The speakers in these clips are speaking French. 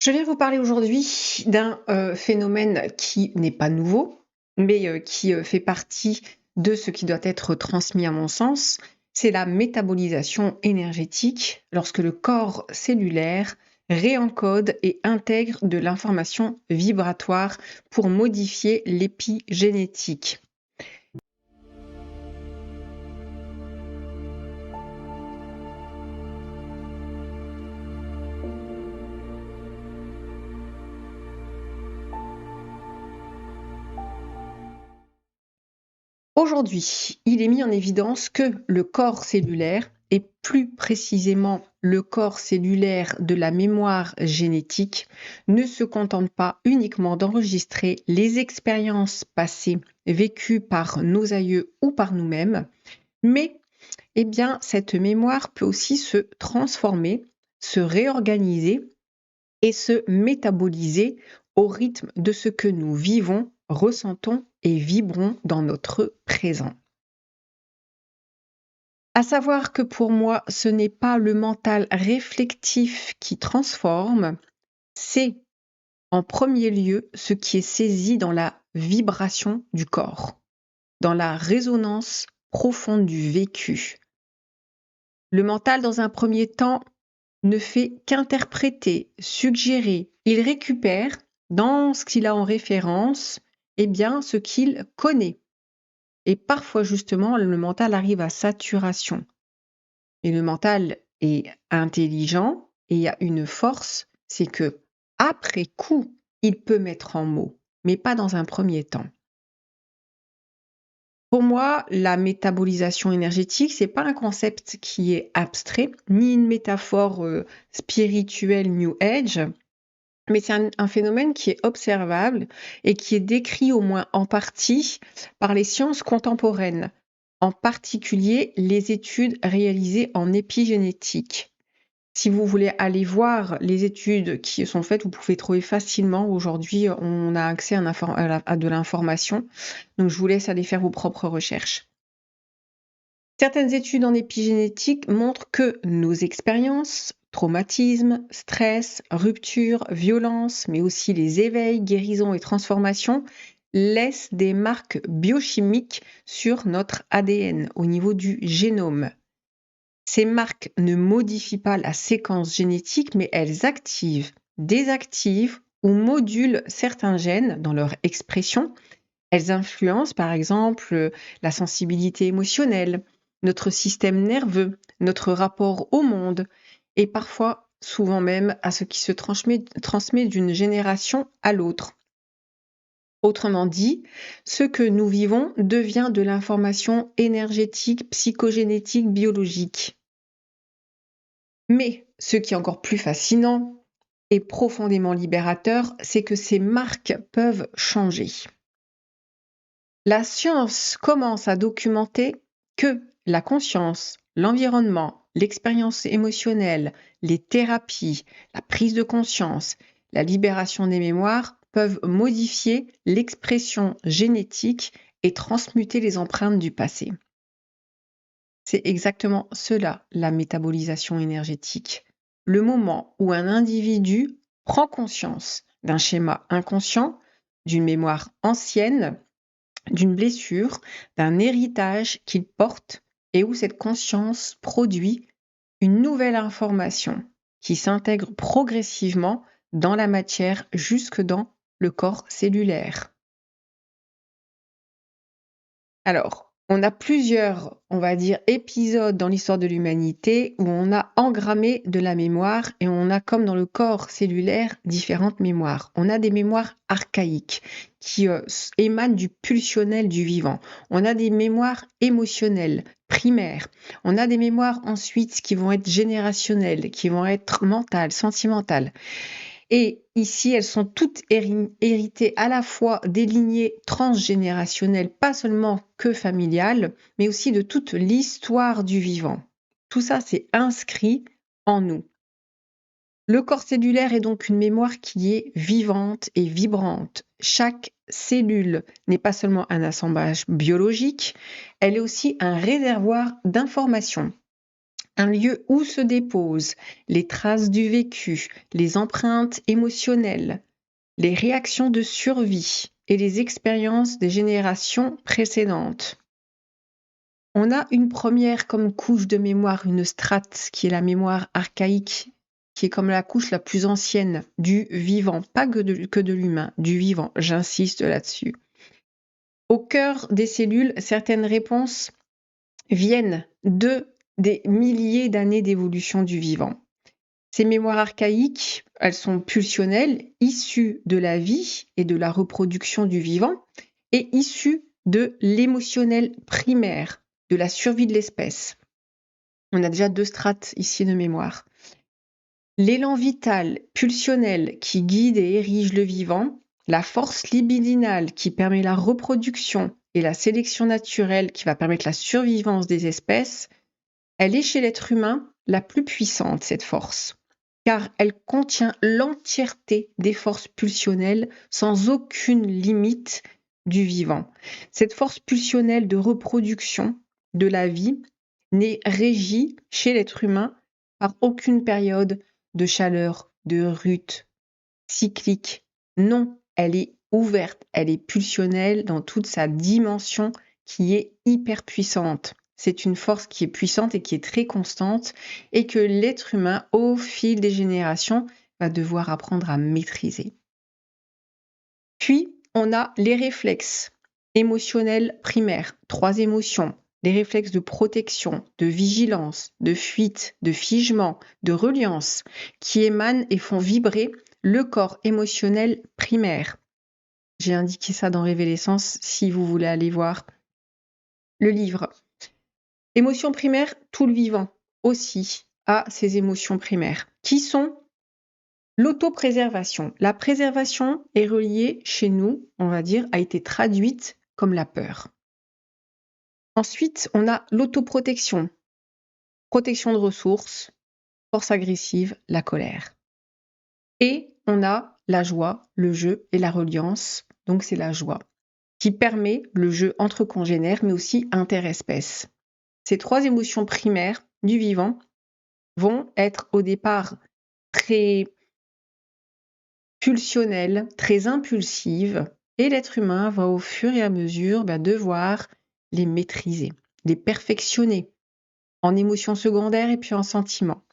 Je viens vous parler aujourd'hui d'un phénomène qui n'est pas nouveau, mais qui fait partie de ce qui doit être transmis à mon sens. C'est la métabolisation énergétique lorsque le corps cellulaire réencode et intègre de l'information vibratoire pour modifier l'épigénétique. Aujourd'hui, il est mis en évidence que le corps cellulaire, et plus précisément le corps cellulaire de la mémoire génétique, ne se contente pas uniquement d'enregistrer les expériences passées vécues par nos aïeux ou par nous-mêmes, mais cette mémoire peut aussi se transformer, se réorganiser et se métaboliser au rythme de ce que nous vivons, ressentons et vibrons dans notre présent. À savoir que pour moi, ce n'est pas le mental réflectif qui transforme, c'est en premier lieu ce qui est saisi dans la vibration du corps, dans la résonance profonde du vécu. Le mental, dans un premier temps, ne fait qu'interpréter, suggérer, il récupère dans ce qu'il a en référence, ce qu'il connaît. Et parfois, justement, le mental arrive à saturation. Et le mental est intelligent et il y a une force, c'est que après coup, il peut mettre en mots, mais pas dans un premier temps. Pour moi, la métabolisation énergétique, c'est pas un concept qui est abstrait, ni une métaphore spirituelle New Age, mais c'est un phénomène qui est observable et qui est décrit au moins en partie par les sciences contemporaines, en particulier les études réalisées en épigénétique. Si vous voulez aller voir les études qui sont faites, vous pouvez trouver facilement. Aujourd'hui, on a accès à de l'information. Donc, je vous laisse aller faire vos propres recherches. Certaines études en épigénétique montrent que nos expériences, traumatismes, stress, ruptures, violences, mais aussi les éveils, guérisons et transformations, laissent des marques biochimiques sur notre ADN au niveau du génome. Ces marques ne modifient pas la séquence génétique, mais elles activent, désactivent ou modulent certains gènes dans leur expression. Elles influencent par exemple la sensibilité émotionnelle, notre système nerveux, notre rapport au monde et parfois, souvent même, à ce qui se transmet d'une génération à l'autre. Autrement dit, ce que nous vivons devient de l'information énergétique, psychogénétique, biologique. Mais ce qui est encore plus fascinant et profondément libérateur, c'est que ces marques peuvent changer. La science commence à documenter que la conscience, l'environnement, l'expérience émotionnelle, les thérapies, la prise de conscience, la libération des mémoires peuvent modifier l'expression génétique et transmuter les empreintes du passé. C'est exactement cela, la métabolisation énergétique. Le moment où un individu prend conscience d'un schéma inconscient, d'une mémoire ancienne, d'une blessure, d'un héritage qu'il porte et où cette conscience produit une nouvelle information qui s'intègre progressivement dans la matière jusque dans le corps cellulaire. Alors, on a plusieurs, on va dire, épisodes dans l'histoire de l'humanité où on a engrammé de la mémoire et on a, comme dans le corps cellulaire, différentes mémoires. On a des mémoires archaïques qui émanent du pulsionnel du vivant. On a des mémoires émotionnelles, primaires. On a des mémoires ensuite qui vont être générationnelles, qui vont être mentales, sentimentales. Et ici, elles sont toutes héritées à la fois des lignées transgénérationnelles, pas seulement que familiales, mais aussi de toute l'histoire du vivant. Tout ça, c'est inscrit en nous. Le corps cellulaire est donc une mémoire qui est vivante et vibrante. Chaque cellule n'est pas seulement un assemblage biologique, elle est aussi un réservoir d'informations. un lieu où se déposent les traces du vécu, les empreintes émotionnelles, les réactions de survie et les expériences des générations précédentes. On a une première comme couche de mémoire, une strate, qui est la mémoire archaïque, qui est comme la couche la plus ancienne du vivant, pas que de l'humain, du vivant, j'insiste là-dessus. Au cœur des cellules, certaines réponses viennent des milliers d'années d'évolution du vivant. Ces mémoires archaïques, elles sont pulsionnelles, issues de la vie et de la reproduction du vivant, et issues de l'émotionnel primaire, de la survie de l'espèce. On a déjà 2 strates ici de mémoire. L'élan vital, pulsionnel, qui guide et érige le vivant, la force libidinale qui permet la reproduction et la sélection naturelle qui va permettre la survivance des espèces, elle est chez l'être humain la plus puissante, cette force, car elle contient l'entièreté des forces pulsionnelles sans aucune limite du vivant. Cette force pulsionnelle de reproduction de la vie n'est régie chez l'être humain par aucune période de chaleur, de rut, cyclique. Non, elle est ouverte, elle est pulsionnelle dans toute sa dimension qui est hyper puissante. C'est une force qui est puissante et qui est très constante et que l'être humain, au fil des générations, va devoir apprendre à maîtriser. Puis, on a les réflexes émotionnels primaires, 3 émotions, les réflexes de protection, de vigilance, de fuite, de figement, de reliance, qui émanent et font vibrer le corps émotionnel primaire. J'ai indiqué ça dans Révélessence si vous voulez aller voir le livre. Émotions primaires, tout le vivant aussi a ses émotions primaires, qui sont l'autopréservation. La préservation est reliée chez nous, on va dire, a été traduite comme la peur. Ensuite, on a l'autoprotection, protection de ressources, force agressive, la colère. Et on a la joie, le jeu et la reliance, donc c'est la joie, qui permet le jeu entre congénères, mais aussi interespèces. Ces 3 émotions primaires du vivant vont être au départ très pulsionnelles, très impulsives, et l'être humain va au fur et à mesure devoir les maîtriser, les perfectionner en émotions secondaires et puis en sentiments.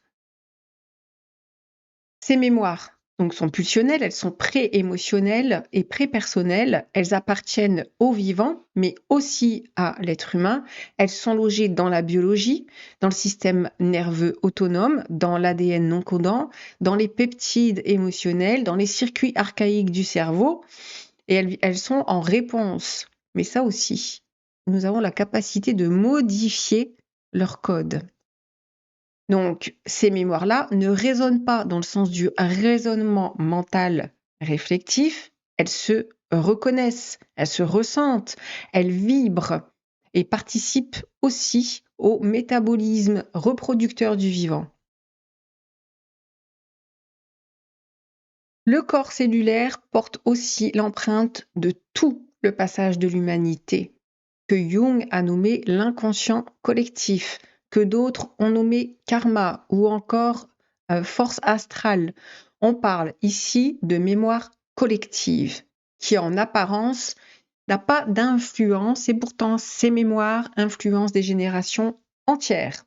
Ces mémoires donc, sont pulsionnelles, elles sont pré-émotionnelles et pré-personnelles, elles appartiennent au vivant, mais aussi à l'être humain. Elles sont logées dans la biologie, dans le système nerveux autonome, dans l'ADN non codant, dans les peptides émotionnels, dans les circuits archaïques du cerveau, et elles sont en réponse. Mais ça aussi, nous avons la capacité de modifier leur code. Donc, ces mémoires-là ne résonnent pas dans le sens du raisonnement mental réflectif, elles se reconnaissent, elles se ressentent, elles vibrent et participent aussi au métabolisme reproducteur du vivant. Le corps cellulaire porte aussi l'empreinte de tout le passage de l'humanité, que Jung a nommé l'inconscient collectif, que d'autres ont nommé karma ou encore force astrale. On parle ici de mémoire collective qui en apparence n'a pas d'influence et pourtant ces mémoires influencent des générations entières.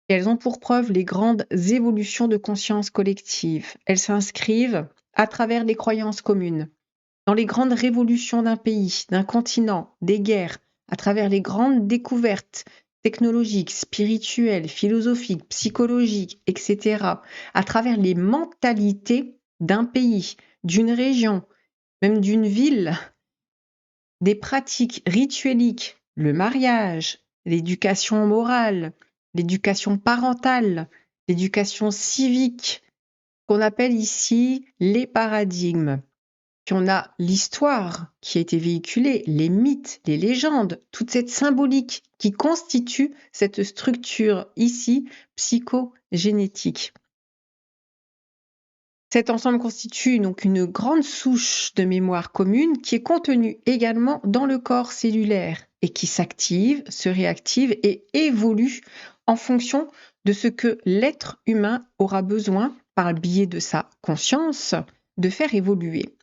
Et elles ont pour preuve les grandes évolutions de conscience collective. Elles s'inscrivent à travers les croyances communes, dans les grandes révolutions d'un pays, d'un continent, des guerres, à travers les grandes découvertes technologiques, spirituelles, philosophiques, psychologiques, etc., à travers les mentalités d'un pays, d'une région, même d'une ville, des pratiques ritueliques, le mariage, l'éducation morale, l'éducation parentale, l'éducation civique, qu'on appelle ici les paradigmes. Puis on a l'histoire qui a été véhiculée, les mythes, les légendes, toute cette symbolique qui constitue cette structure ici psychogénétique. Cet ensemble constitue donc une grande souche de mémoire commune qui est contenue également dans le corps cellulaire et qui s'active, se réactive et évolue en fonction de ce que l'être humain aura besoin, par le biais de sa conscience, de faire évoluer.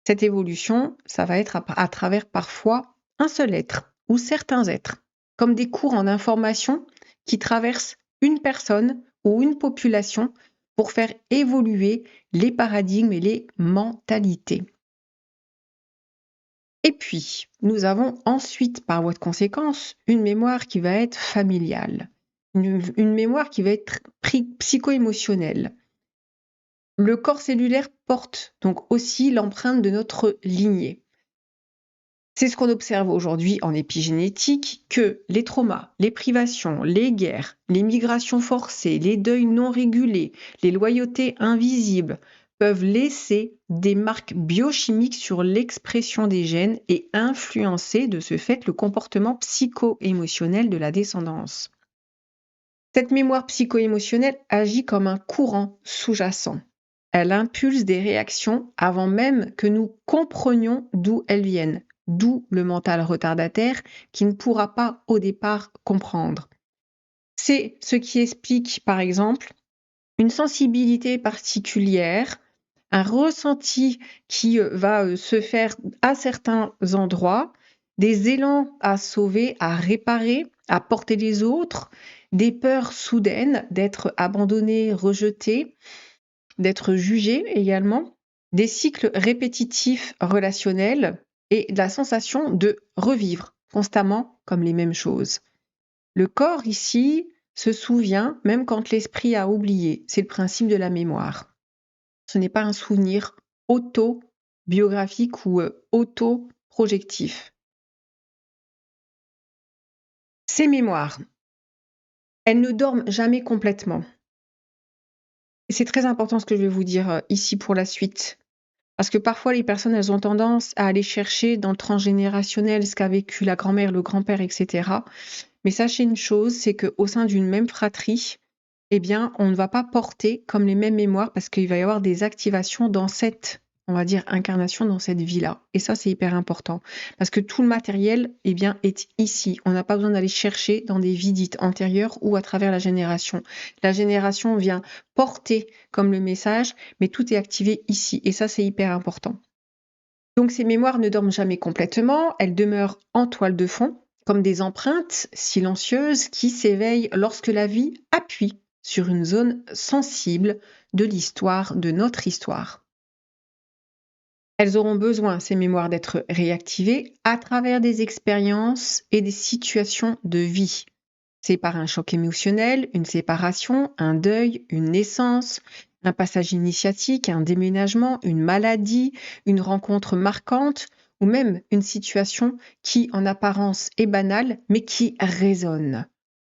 Cette évolution, ça va être à travers parfois un seul être ou certains êtres, comme des courants d'information qui traversent une personne ou une population pour faire évoluer les paradigmes et les mentalités. Et puis, nous avons ensuite, par voie de conséquence, une mémoire qui va être familiale, une mémoire qui va être psycho-émotionnelle. Le corps cellulaire porte donc aussi l'empreinte de notre lignée. C'est ce qu'on observe aujourd'hui en épigénétique, que les traumas, les privations, les guerres, les migrations forcées, les deuils non régulés, les loyautés invisibles peuvent laisser des marques biochimiques sur l'expression des gènes et influencer de ce fait le comportement psycho-émotionnel de la descendance. Cette mémoire psycho-émotionnelle agit comme un courant sous-jacent. Elle impulse des réactions avant même que nous comprenions d'où elles viennent, d'où le mental retardataire qui ne pourra pas au départ comprendre. C'est ce qui explique, par exemple, une sensibilité particulière, un ressenti qui va se faire à certains endroits, des élans à sauver, à réparer, à porter les autres, des peurs soudaines d'être abandonné, rejeté, d'être jugé également, des cycles répétitifs relationnels et la sensation de revivre constamment comme les mêmes choses. Le corps ici se souvient même quand l'esprit a oublié. C'est le principe de la mémoire. Ce n'est pas un souvenir auto-biographique ou auto-projectif. Ces mémoires, elles ne dorment jamais complètement. Et c'est très important ce que je vais vous dire ici pour la suite. Parce que parfois, les personnes, elles ont tendance à aller chercher dans le transgénérationnel ce qu'a vécu la grand-mère, le grand-père, etc. Mais sachez une chose, c'est qu'au sein d'une même fratrie, eh bien, on ne va pas porter comme les mêmes mémoires parce qu'il va y avoir des activations dans cette, on va dire, incarnation, dans cette vie-là. Et ça, c'est hyper important. Parce que tout le matériel, eh bien, est ici. On n'a pas besoin d'aller chercher dans des vies dites antérieures ou à travers la génération. La génération vient porter comme le message, mais tout est activé ici. Et ça, c'est hyper important. Donc, ces mémoires ne dorment jamais complètement. Elles demeurent en toile de fond, comme des empreintes silencieuses qui s'éveillent lorsque la vie appuie sur une zone sensible de l'histoire, de notre histoire. Elles auront besoin, ces mémoires, d'être réactivées à travers des expériences et des situations de vie. C'est par un choc émotionnel, une séparation, un deuil, une naissance, un passage initiatique, un déménagement, une maladie, une rencontre marquante ou même une situation qui, en apparence, est banale, mais qui résonne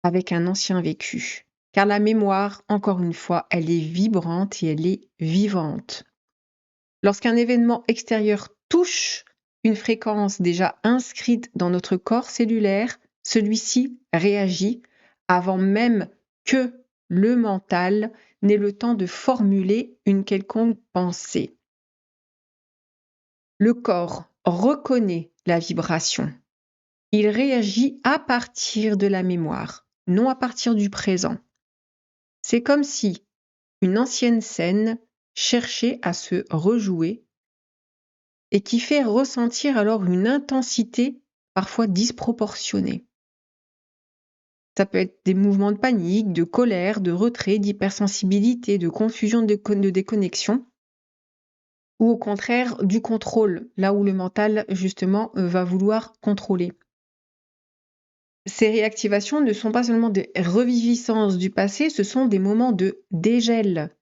avec un ancien vécu. Car la mémoire, encore une fois, elle est vibrante et elle est vivante. Lorsqu'un événement extérieur touche une fréquence déjà inscrite dans notre corps cellulaire, celui-ci réagit avant même que le mental n'ait le temps de formuler une quelconque pensée. Le corps reconnaît la vibration. Il réagit à partir de la mémoire, non à partir du présent. C'est comme si une ancienne scène cherchait à se rejouer et qui fait ressentir alors une intensité parfois disproportionnée. Ça peut être des mouvements de panique, de colère, de retrait, d'hypersensibilité, de confusion, de déconnexion, ou au contraire du contrôle, là où le mental justement va vouloir contrôler. Ces réactivations ne sont pas seulement des reviviscences du passé, ce sont des moments de dégel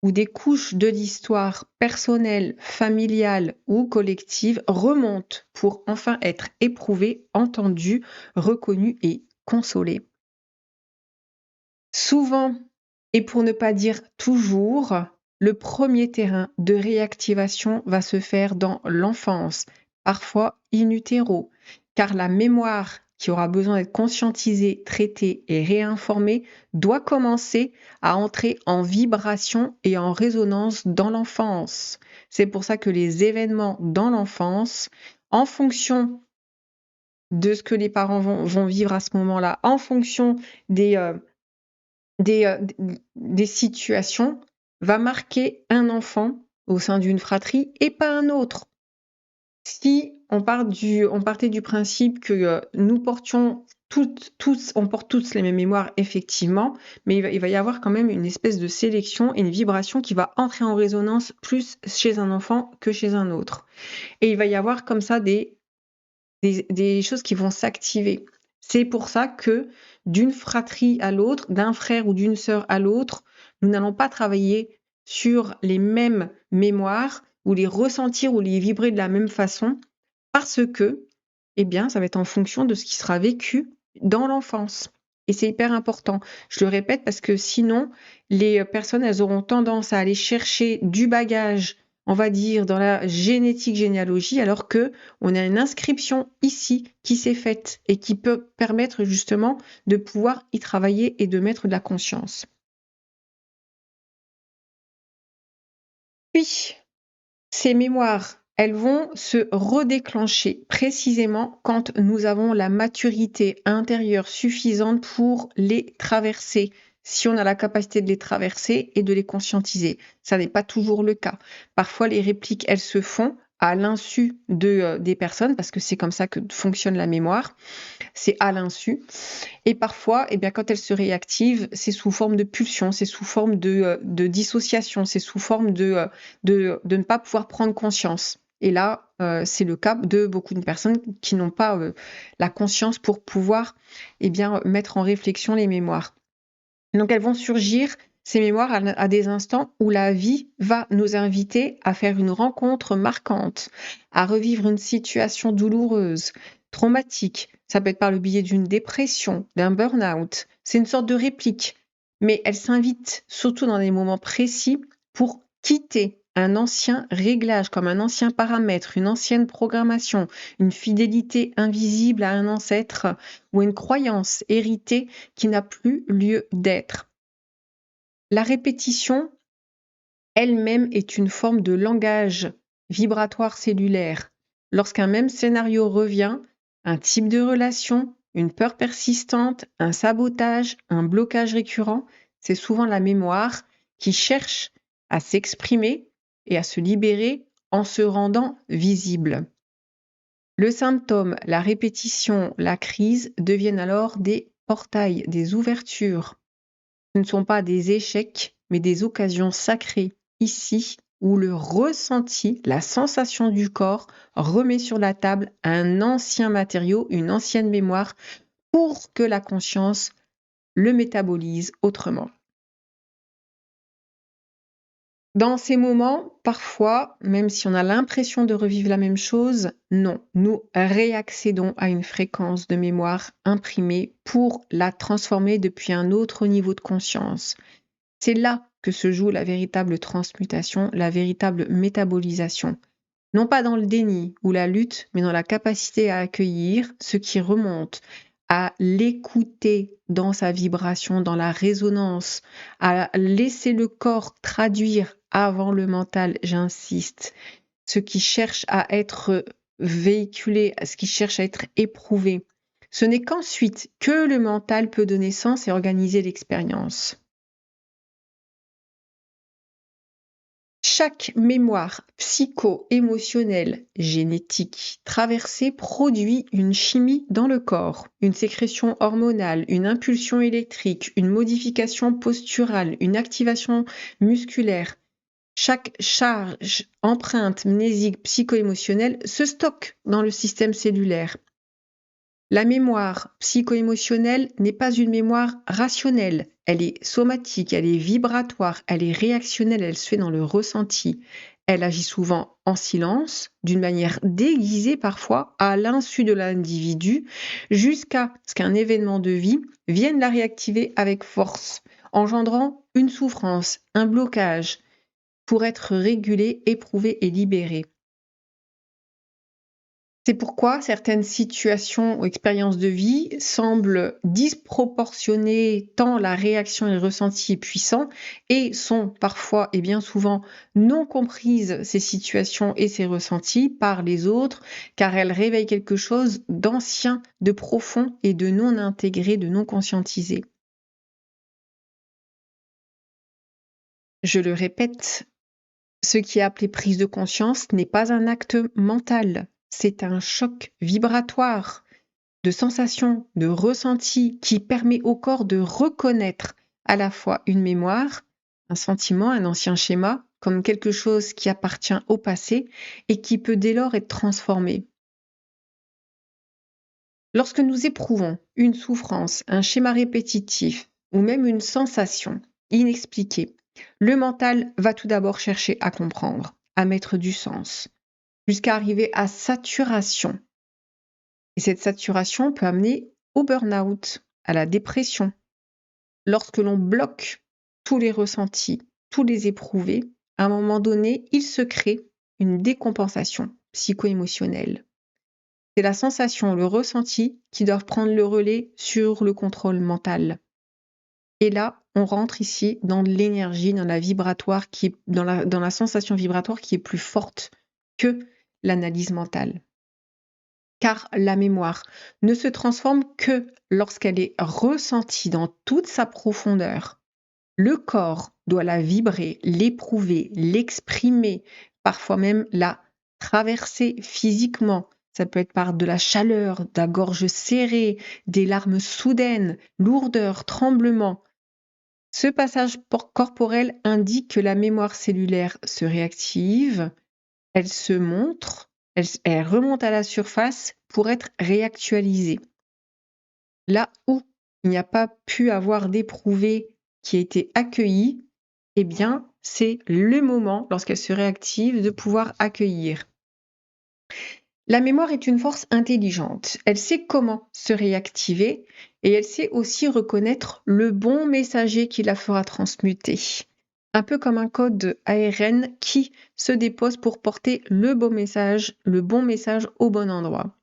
où des couches de l'histoire personnelle, familiale ou collective remontent pour enfin être éprouvées, entendues, reconnues et consolées. Souvent, et pour ne pas dire toujours, le premier terrain de réactivation va se faire dans l'enfance, parfois in utero, car la mémoire qui aura besoin d'être conscientisée, traitée et réinformée doit commencer à entrer en vibration et en résonance dans l'enfance. C'est pour ça que les événements dans l'enfance, en fonction de ce que les parents vont vivre à ce moment-là, en fonction des, des, des situations, va marquer un enfant au sein d'une fratrie et pas un autre. Si on partait du principe que nous portions on porte tous les mêmes mémoires, effectivement, mais il va y avoir quand même une espèce de sélection et une vibration qui va entrer en résonance plus chez un enfant que chez un autre. Et il va y avoir comme ça des choses qui vont s'activer. C'est pour ça que d'une fratrie à l'autre, d'un frère ou d'une sœur à l'autre, nous n'allons pas travailler sur les mêmes mémoires ou les ressentir ou les vibrer de la même façon parce que, eh bien, ça va être en fonction de ce qui sera vécu dans l'enfance. Et c'est hyper important. Je le répète parce que sinon, les personnes, elles auront tendance à aller chercher du bagage, on va dire, dans la génétique, généalogie, alors que on a une inscription ici qui s'est faite et qui peut permettre justement de pouvoir y travailler et de mettre de la conscience. Puis, ces mémoires, elles vont se redéclencher précisément quand nous avons la maturité intérieure suffisante pour les traverser, si on a la capacité de les traverser et de les conscientiser. Ça n'est pas toujours le cas. Parfois, les répliques, elles se font à l'insu des personnes, parce que c'est comme ça que fonctionne la mémoire, c'est à l'insu. Et parfois, eh bien, quand elles se réactivent, c'est sous forme de pulsion, c'est sous forme de dissociation, c'est sous forme de ne pas pouvoir prendre conscience. Et là, c'est le cas de beaucoup de personnes qui n'ont pas la conscience pour pouvoir eh bien, mettre en réflexion les mémoires. Donc elles vont surgir, ces mémoires, à des instants où la vie va nous inviter à faire une rencontre marquante, à revivre une situation douloureuse, traumatique. Ça peut être par le biais d'une dépression, d'un burn-out. C'est une sorte de réplique. Mais elle s'invite surtout dans des moments précis pour quitter un ancien réglage, comme un ancien paramètre, une ancienne programmation, une fidélité invisible à un ancêtre ou une croyance héritée qui n'a plus lieu d'être. La répétition elle-même est une forme de langage vibratoire cellulaire. Lorsqu'un même scénario revient, un type de relation, une peur persistante, un sabotage, un blocage récurrent, c'est souvent la mémoire qui cherche à s'exprimer et à se libérer en se rendant visible. Le symptôme, la répétition, la crise deviennent alors des portails, des ouvertures. Ce ne sont pas des échecs, mais des occasions sacrées, ici, où le ressenti, la sensation du corps remet sur la table un ancien matériau, une ancienne mémoire, pour que la conscience le métabolise autrement. Dans ces moments, parfois, même si on a l'impression de revivre la même chose, non, nous réaccédons à une fréquence de mémoire imprimée pour la transformer depuis un autre niveau de conscience. C'est là que se joue la véritable transmutation, la véritable métabolisation. Non pas dans le déni ou la lutte, mais dans la capacité à accueillir ce qui remonte, à l'écouter dans sa vibration, dans la résonance, à laisser le corps traduire avant le mental, j'insiste, ce qui cherche à être véhiculé, ce qui cherche à être éprouvé. Ce n'est qu'ensuite que le mental peut donner sens et organiser l'expérience. Chaque mémoire psycho-émotionnelle génétique traversée produit une chimie dans le corps, une sécrétion hormonale, une impulsion électrique, une modification posturale, une activation musculaire. Chaque charge, empreinte mnésique psycho-émotionnelle se stocke dans le système cellulaire. La mémoire psycho-émotionnelle n'est pas une mémoire rationnelle. Elle est somatique, elle est vibratoire, elle est réactionnelle, elle se fait dans le ressenti. Elle agit souvent en silence, d'une manière déguisée parfois, à l'insu de l'individu, jusqu'à ce qu'un événement de vie vienne la réactiver avec force, engendrant une souffrance, un blocage, pour être régulée, éprouvée et libérée. C'est pourquoi certaines situations ou expériences de vie semblent disproportionnées tant la réaction et le ressenti est puissant et sont parfois et bien souvent non comprises ces situations et ces ressentis par les autres car elles réveillent quelque chose d'ancien, de profond et de non intégré, de non conscientisé. Je le répète, ce qui est appelé prise de conscience n'est pas un acte mental, c'est un choc vibratoire de sensations, de ressentis qui permet au corps de reconnaître à la fois une mémoire, un sentiment, un ancien schéma, comme quelque chose qui appartient au passé et qui peut dès lors être transformé. Lorsque nous éprouvons une souffrance, un schéma répétitif ou même une sensation inexpliquée, le mental va tout d'abord chercher à comprendre, à mettre du sens, jusqu'à arriver à saturation. Et cette saturation peut amener au burn-out, à la dépression. Lorsque l'on bloque tous les ressentis, tous les éprouvés, à un moment donné, il se crée une décompensation psycho-émotionnelle. C'est la sensation, le ressenti qui doivent prendre le relais sur le contrôle mental. Et là, on rentre ici dans l'énergie, dans la vibratoire dans la sensation vibratoire qui est plus forte que l'analyse mentale. Car la mémoire ne se transforme que lorsqu'elle est ressentie dans toute sa profondeur. Le corps doit la vibrer, l'éprouver, l'exprimer, parfois même la traverser physiquement. Ça peut être par de la chaleur, de la gorge serrée, des larmes soudaines, lourdeur, tremblement. Ce passage corporel indique que la mémoire cellulaire se réactive, elle se montre, elle remonte à la surface pour être réactualisée. Là où il n'y a pas pu avoir d'éprouvé qui a été accueilli, eh bien, c'est le moment, lorsqu'elle se réactive, de pouvoir accueillir. La mémoire est une force intelligente. Elle sait comment se réactiver et elle sait aussi reconnaître le bon messager qui la fera transmuter. Un peu comme un code ARN qui se dépose pour porter le bon message au bon endroit.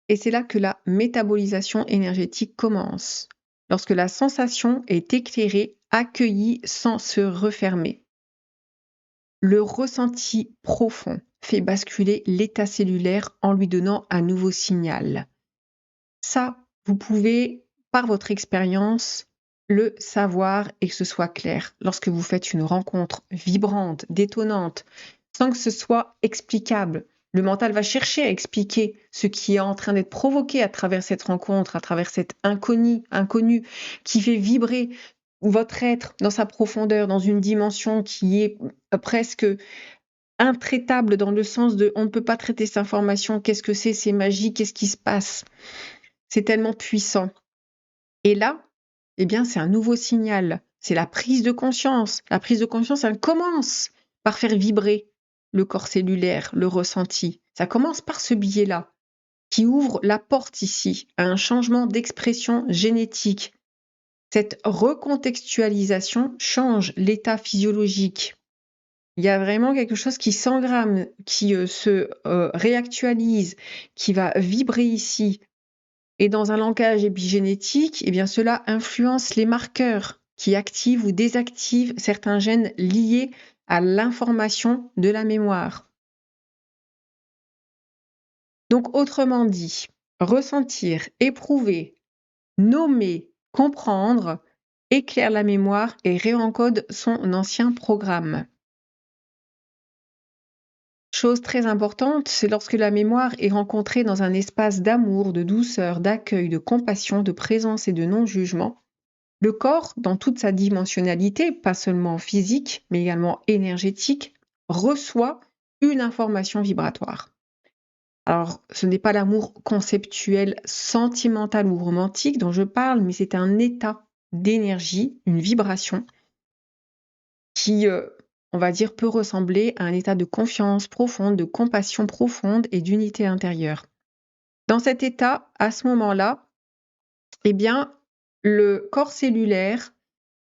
Et c'est là que la métabolisation énergétique commence, lorsque la sensation est éclairée, accueillie sans se refermer. Le ressenti profond fait basculer l'état cellulaire en lui donnant un nouveau signal. Ça, vous pouvez, par votre expérience, le savoir et que ce soit clair. Lorsque vous faites une rencontre vibrante, détonnante, sans que ce soit explicable, le mental va chercher à expliquer ce qui est en train d'être provoqué à travers cette rencontre, à travers cet inconnu qui fait vibrer votre être dans sa profondeur, dans une dimension qui est presque intraitable dans le sens de on ne peut pas traiter cette information, qu'est-ce que c'est magique, qu'est-ce qui se passe? C'est tellement puissant. Et là, eh bien, c'est un nouveau signal, c'est la prise de conscience. La prise de conscience, elle commence par faire vibrer le corps cellulaire, le ressenti. Ça commence par ce biais-là, qui ouvre la porte ici à un changement d'expression génétique. Cette recontextualisation change l'état physiologique. Il y a vraiment quelque chose qui s'engramme, qui se réactualise, qui va vibrer ici. Et dans un langage épigénétique, eh bien, cela influence les marqueurs qui activent ou désactivent certains gènes liés à l'information de la mémoire. Donc, autrement dit, ressentir, éprouver, nommer, comprendre éclaire la mémoire et réencode son ancien programme. Chose très importante, c'est lorsque la mémoire est rencontrée dans un espace d'amour, de douceur, d'accueil, de compassion, de présence et de non-jugement. Le corps, dans toute sa dimensionnalité, pas seulement physique, mais également énergétique, reçoit une information vibratoire. Alors, ce n'est pas l'amour conceptuel, sentimental ou romantique dont je parle, mais c'est un état d'énergie, une vibration qui, on va dire, peut ressembler à un état de confiance profonde, de compassion profonde et d'unité intérieure. Dans cet état, à ce moment-là, eh bien, le corps cellulaire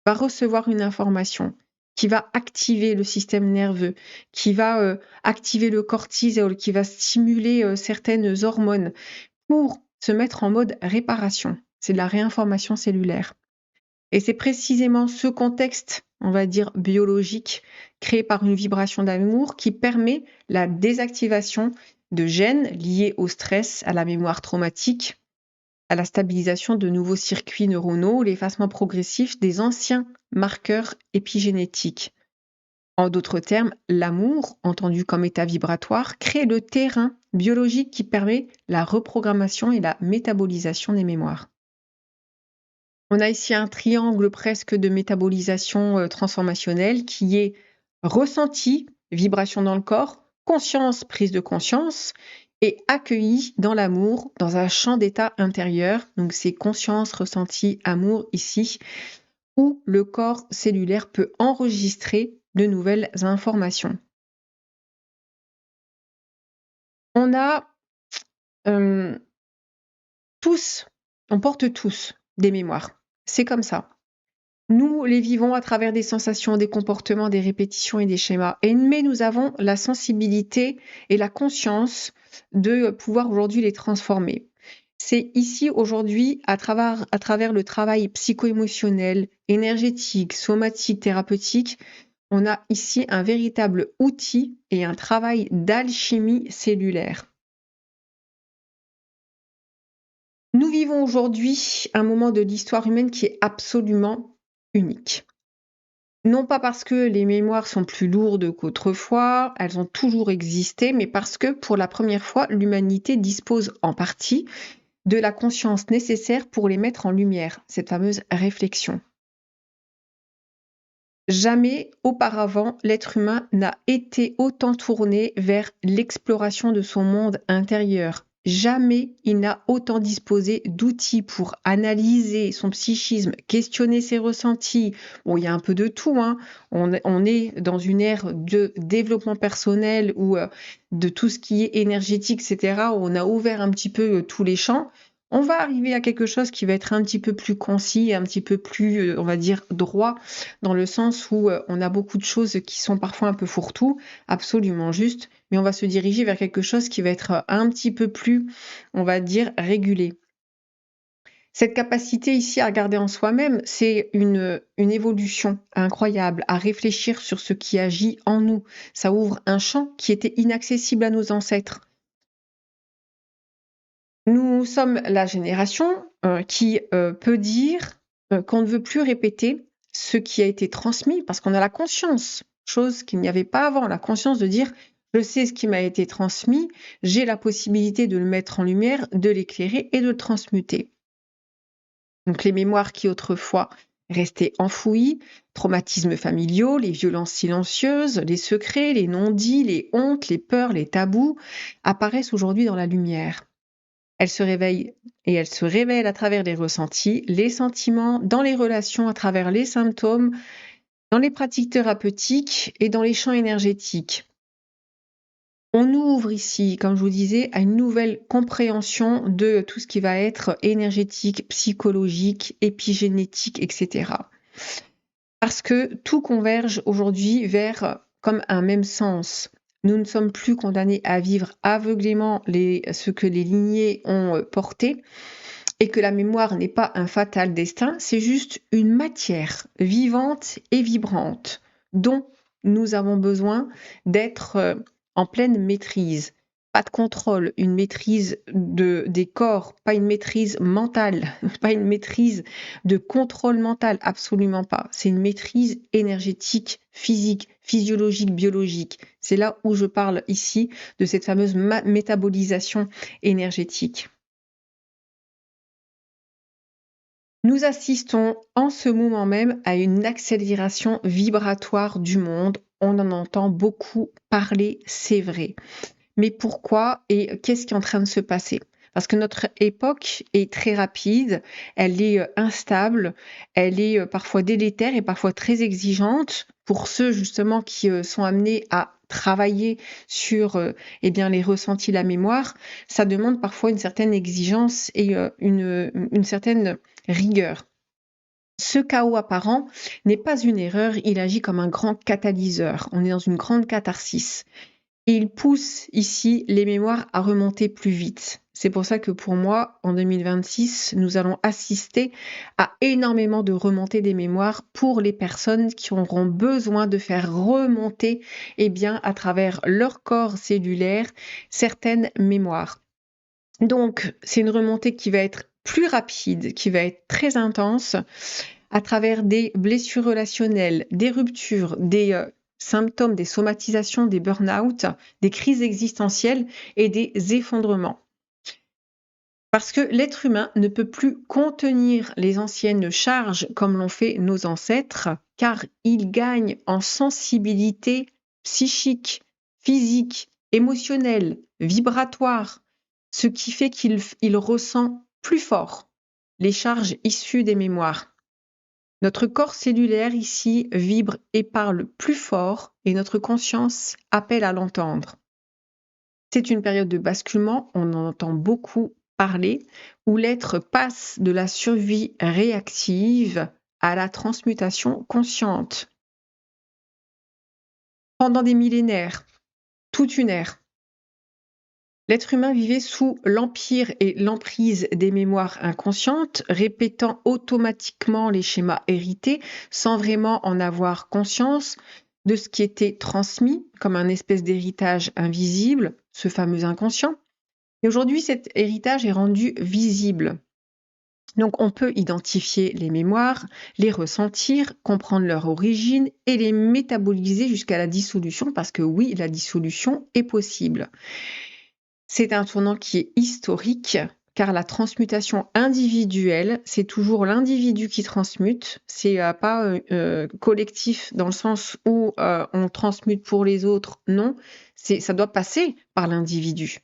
va recevoir une information qui va activer le système nerveux, qui va activer le cortisol, qui va stimuler certaines hormones pour se mettre en mode réparation. C'est de la réinformation cellulaire. Et c'est précisément ce contexte, on va dire biologique, créé par une vibration d'amour qui permet la désactivation de gènes liés au stress, à la mémoire traumatique, à la stabilisation de nouveaux circuits neuronaux, l'effacement progressif des anciens marqueurs épigénétiques. En d'autres termes, l'amour, entendu comme état vibratoire, crée le terrain biologique qui permet la reprogrammation et la métabolisation des mémoires. On a ici un triangle presque de métabolisation transformationnelle qui est ressenti, vibration dans le corps, conscience, prise de conscience, et accueilli dans l'amour, dans un champ d'état intérieur. Donc c'est conscience, ressenti, amour ici, où le corps cellulaire peut enregistrer de nouvelles informations. On a tous, on porte tous des mémoires. C'est comme ça. Nous les vivons à travers des sensations, des comportements, des répétitions et des schémas. Mais nous avons la sensibilité et la conscience de pouvoir aujourd'hui les transformer. C'est ici aujourd'hui, à travers le travail psycho-émotionnel, énergétique, somatique, thérapeutique, on a ici un véritable outil et un travail d'alchimie cellulaire. Nous vivons aujourd'hui un moment de l'histoire humaine qui est absolument unique. Non pas parce que les mémoires sont plus lourdes qu'autrefois, elles ont toujours existé, mais parce que pour la première fois, l'humanité dispose en partie de la conscience nécessaire pour les mettre en lumière, cette fameuse réflexion. Jamais auparavant, l'être humain n'a été autant tourné vers l'exploration de son monde intérieur. Jamais il n'a autant disposé d'outils pour analyser son psychisme, questionner ses ressentis. Bon, il y a un peu de tout, hein. On est dans une ère de développement personnel ou de tout ce qui est énergétique, etc. Où on a ouvert un petit peu tous les champs. On va arriver à quelque chose qui va être un petit peu plus concis, un petit peu plus, on va dire, droit, dans le sens où on a beaucoup de choses qui sont parfois un peu fourre-tout, absolument juste, mais on va se diriger vers quelque chose qui va être un petit peu plus, on va dire, régulé. Cette capacité ici à regarder en soi-même, c'est une évolution incroyable, à réfléchir sur ce qui agit en nous. Ça ouvre un champ qui était inaccessible à nos ancêtres. Nous sommes la génération qui peut dire qu'on ne veut plus répéter ce qui a été transmis parce qu'on a la conscience, chose qu'il n'y avait pas avant, la conscience de dire je sais ce qui m'a été transmis, j'ai la possibilité de le mettre en lumière, de l'éclairer et de le transmuter. Donc les mémoires qui autrefois restaient enfouies, traumatismes familiaux, les violences silencieuses, les secrets, les non-dits, les hontes, les peurs, les tabous, apparaissent aujourd'hui dans la lumière. Elle se réveille et elle se révèle à travers les ressentis, les sentiments, dans les relations, à travers les symptômes, dans les pratiques thérapeutiques et dans les champs énergétiques. On ouvre ici, comme je vous disais, à une nouvelle compréhension de tout ce qui va être énergétique, psychologique, épigénétique, etc. Parce que tout converge aujourd'hui vers comme un même sens. Nous ne sommes plus condamnés à vivre aveuglément ce que les lignées ont porté et que la mémoire n'est pas un fatal destin, c'est juste une matière vivante et vibrante dont nous avons besoin d'être en pleine maîtrise. Pas de contrôle, une maîtrise des corps, pas une maîtrise mentale, pas une maîtrise de contrôle mental, absolument pas. C'est une maîtrise énergétique, physique, physiologique, biologique. C'est là où je parle ici de cette fameuse métabolisation énergétique. Nous assistons en ce moment même à une accélération vibratoire du monde. On en entend beaucoup parler, c'est vrai. Mais pourquoi et qu'est-ce qui est en train de se passer? Parce que notre époque est très rapide, elle est instable, elle est parfois délétère et parfois très exigeante pour ceux justement qui sont amenés à travailler sur les ressentis, la mémoire. Ça demande parfois une certaine exigence et une certaine rigueur. Ce chaos apparent n'est pas une erreur, il agit comme un grand catalyseur. On est dans une grande catharsis. Et il pousse ici les mémoires à remonter plus vite. C'est pour ça que pour moi, en 2026, nous allons assister à énormément de remontées des mémoires pour les personnes qui auront besoin de faire remonter, eh bien, à travers leur corps cellulaire, certaines mémoires. Donc, c'est une remontée qui va être plus rapide, qui va être très intense, à travers des blessures relationnelles, des ruptures, des symptômes, des somatisations, des burn-out, des crises existentielles et des effondrements. Parce que l'être humain ne peut plus contenir les anciennes charges comme l'ont fait nos ancêtres, car il gagne en sensibilité psychique, physique, émotionnelle, vibratoire, ce qui fait qu'il ressent plus fort les charges issues des mémoires. Notre corps cellulaire ici vibre et parle plus fort et notre conscience appelle à l'entendre. C'est une période de basculement, on en entend beaucoup parler, où l'être passe de la survie réactive à la transmutation consciente. Pendant des millénaires, toute une ère, l'être humain vivait sous l'empire et l'emprise des mémoires inconscientes, répétant automatiquement les schémas hérités sans vraiment en avoir conscience de ce qui était transmis comme un espèce d'héritage invisible, ce fameux inconscient. Et aujourd'hui, cet héritage est rendu visible. Donc on peut identifier les mémoires, les ressentir, comprendre leur origine et les métaboliser jusqu'à la dissolution, parce que oui, la dissolution est possible. C'est un tournant qui est historique, car la transmutation individuelle, c'est toujours l'individu qui transmute, c'est pas collectif dans le sens où on transmute pour les autres, non, ça doit passer par l'individu.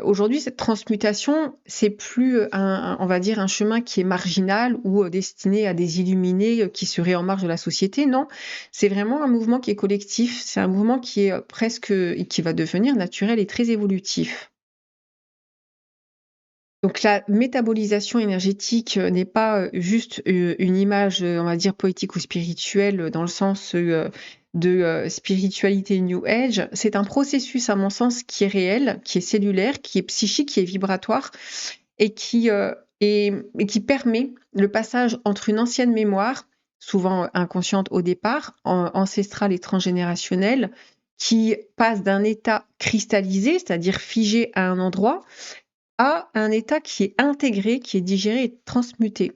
Aujourd'hui, cette transmutation, c'est plus on va dire un chemin qui est marginal ou destiné à des illuminés qui seraient en marge de la société. Non, c'est vraiment un mouvement qui est collectif. C'est un mouvement qui est qui va devenir naturel et très évolutif. Donc la métabolisation énergétique n'est pas juste une image, on va dire poétique ou spirituelle dans le sens de spiritualité New Age. C'est un processus, à mon sens, qui est réel, qui est cellulaire, qui est psychique, qui est vibratoire et qui permet le passage entre une ancienne mémoire, souvent inconsciente au départ, ancestrale et transgénérationnelle, qui passe d'un état cristallisé, c'est-à-dire figé à un endroit, à un état qui est intégré, qui est digéré et transmuté.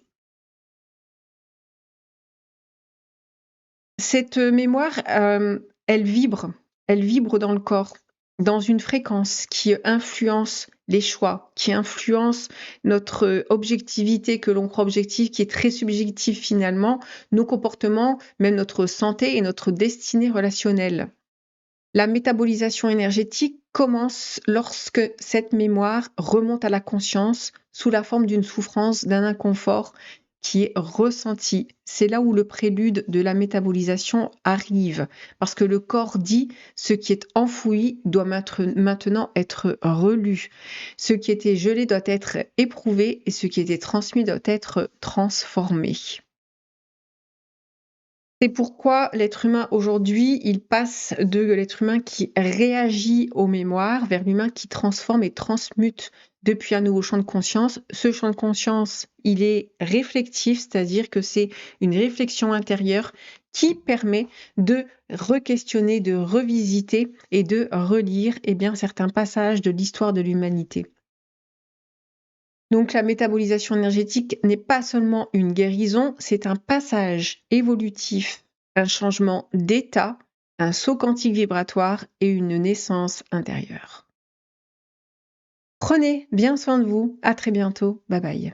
Cette mémoire, elle vibre dans le corps, dans une fréquence qui influence les choix, qui influence notre objectivité que l'on croit objective, qui est très subjective finalement, nos comportements, même notre santé et notre destinée relationnelle. La métabolisation énergétique commence lorsque cette mémoire remonte à la conscience sous la forme d'une souffrance, d'un inconfort qui est ressenti. C'est là où le prélude de la métabolisation arrive, parce que le corps dit ce qui est enfoui doit maintenant être relu. Ce qui était gelé doit être éprouvé et ce qui était transmis doit être transformé. C'est pourquoi l'être humain aujourd'hui, il passe de l'être humain qui réagit aux mémoires vers l'humain qui transforme et transmute depuis un nouveau champ de conscience. Ce champ de conscience, il est réflectif, c'est-à-dire que c'est une réflexion intérieure qui permet de re-questionner, de revisiter et de relire certains passages de l'histoire de l'humanité. Donc la métabolisation énergétique n'est pas seulement une guérison, c'est un passage évolutif, un changement d'état, un saut quantique vibratoire et une naissance intérieure. Prenez bien soin de vous, à très bientôt, bye bye.